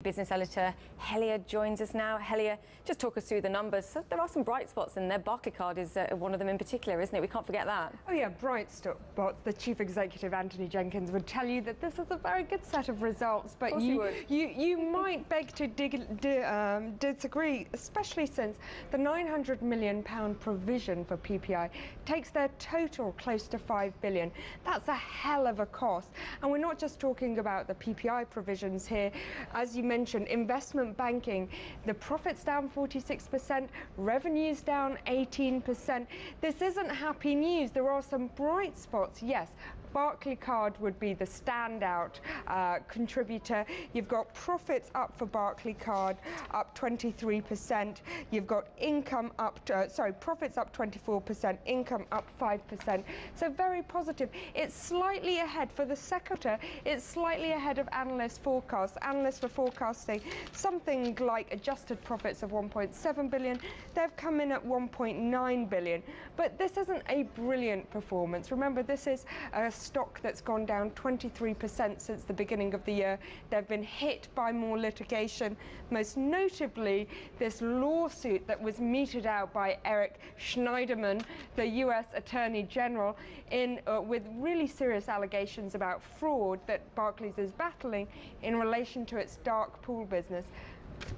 Business editor Helia joins us now. Helia, just talk us through the numbers. So there are some bright spots in there. Barclays is one of them in particular, isn't it? We can't forget that. Oh yeah, bright spots. The chief executive, Anthony Jenkins, would tell you that this is a very good set of results, but you might beg to disagree, especially since the £900 million provision for PPI takes their total close to £5 billion. That's a hell of a cost. And we're not just talking about the PPI provisions here. As you mentioned, investment banking, the profits down 46%, revenues down 18%. This isn't happy news. There are some bright spots, yes. Barclays would be the standout contributor. You've got profits up for Barclays up 23%. You've got income up, profits up 24%, income up 5%. So very positive. It's slightly ahead for the sector. It's slightly ahead of analyst forecasts. Analysts were forecasting something like adjusted profits of 1.7 billion. They've come in at 1.9 billion. But this isn't a brilliant performance. Remember, this is a stock that's gone down 23% since the beginning of the year. They've been hit by more litigation, most notably this lawsuit that was meted out by Eric Schneiderman, the US Attorney General, with really serious allegations about fraud that Barclays is battling in relation to its dark pool business.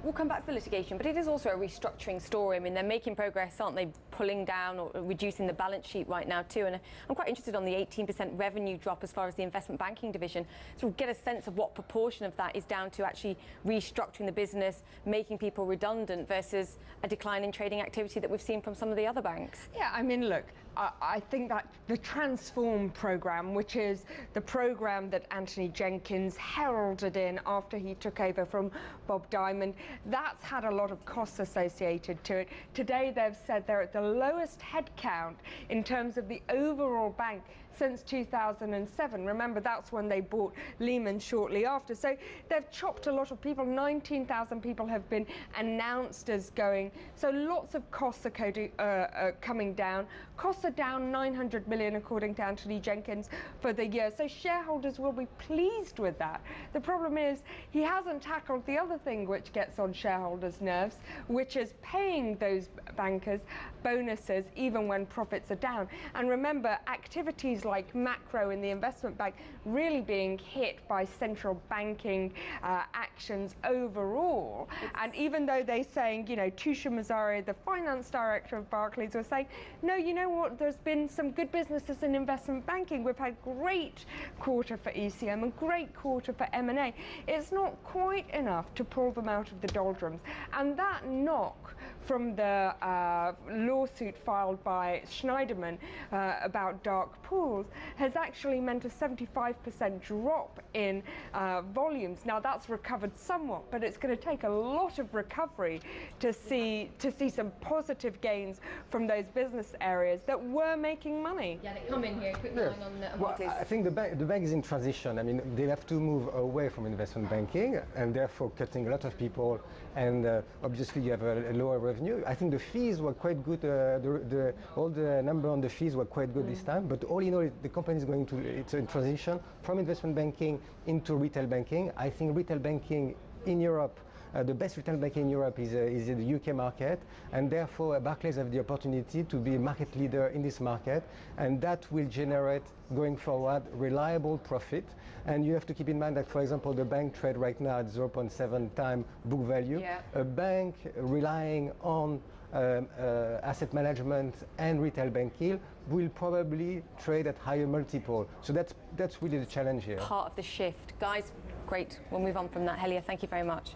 We'll come back to the litigation, but it is also a restructuring story. I mean, they're making progress, aren't they, pulling down or reducing the balance sheet right now too. And I'm quite interested on the 18% revenue drop as far as the investment banking division. So get a sense of what proportion of that is down to actually restructuring the business, making people redundant versus a decline in trading activity that we've seen from some of the other banks. Yeah, I mean, look, I think that the Transform programme, which is the programme that Anthony Jenkins heralded in after he took over from Bob Diamond, that's had a lot of costs associated to it. Today they've said they're at the lowest headcount in terms of the overall bank since 2007. Remember, that's when they bought Lehman shortly after. So they've chopped a lot of people. 19,000 people have been announced as going. So lots of costs are coming down. Costs are down 900 million according to Anthony Jenkins for the year. So shareholders will be pleased with that. The problem is he hasn't tackled the other thing which gets on shareholders' nerves, which is paying those bankers bonuses even when profits are down. And remember, activities like macro in the investment bank really being hit by central banking actions overall. And even though they're saying, you know, Tusha Mazzari, the finance director of Barclays, was saying, no, you know what, there's been some good businesses in investment banking. We've had great quarter for ECM and great quarter for M&A. It's not quite enough to pull them out of the doldrums. And that knock from the lawsuit filed by Schneiderman about dark pools has actually meant a 75% drop in volumes. Now that's recovered somewhat, but it's going to take a lot of recovery to see some positive gains from those business areas that were making money. Yannick, come in here. Quick line on Barclays. Well, I think the bank is in transition. I mean, they have to move away from investment banking and therefore cutting a lot of people, and obviously you have a lower revenue. I think the fees were quite good. All the number on the fees were quite good this time, but all in all, the company is going to, it's a transition from investment banking into retail banking. I think retail banking in Europe, the best retail banking in Europe is in the UK market, and therefore Barclays have the opportunity to be a market leader in this market, and that will generate, going forward, reliable profit. And you have to keep in mind that, for example, the bank trade right now at 0.7 times book value. Yeah. A bank relying on asset management and retail banking will probably trade at higher multiple. So that's really the challenge here. Part of the shift. Guys, great. We'll move on from that. Helia, thank you very much.